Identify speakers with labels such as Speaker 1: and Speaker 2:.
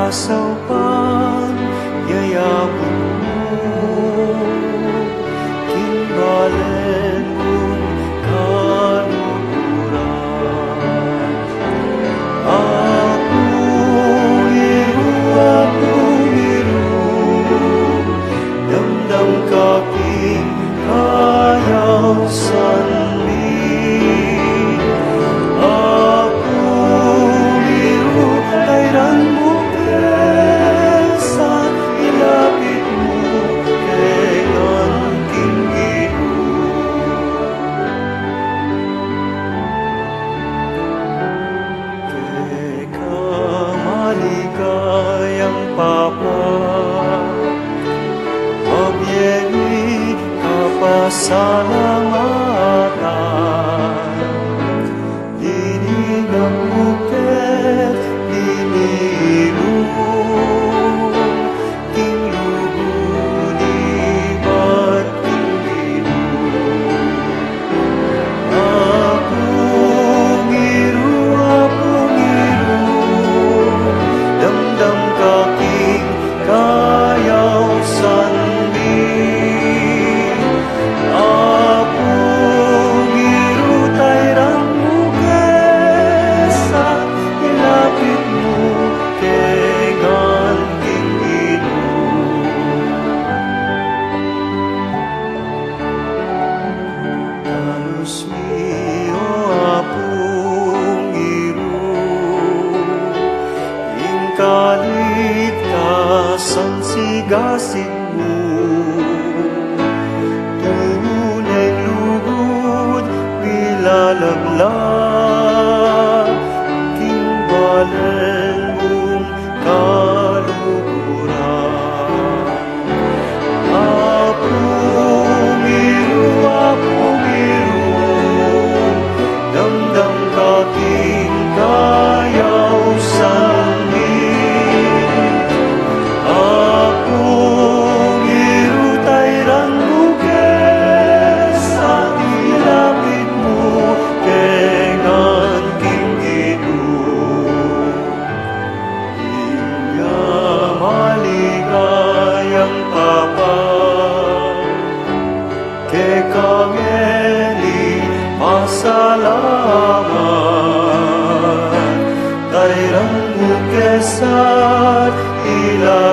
Speaker 1: pasaupan, yayapon mo, timbalen kong kaluhuran. Apong iru, damdam kaking kayaw sanli. Apong iru, layran mo sa ilapit mo kay anting Ginoo. Kay kamaligayang Papa, mabiyeni kapasalamatan. Dinig ang bukid, dinilong, tingluguni at tinggilong. Apong iru, damdam kaking kayaw sanli. Apong iru, tayran mo kesa, ilapit mo kay ganting Ginoo. Talos mi o apong iru, kaligtasan sigasig mo, tunay lugod bilalaglag, timbalen mong kaluhuran. Apong iru, damdam kaking kayaw sanli. Apong iru, tayran mo kesa, ilapit mo kay ganting Ginoo. Iya maligayang Papa, kay kangeli pasalamat. Tayran mo kesa, ilapit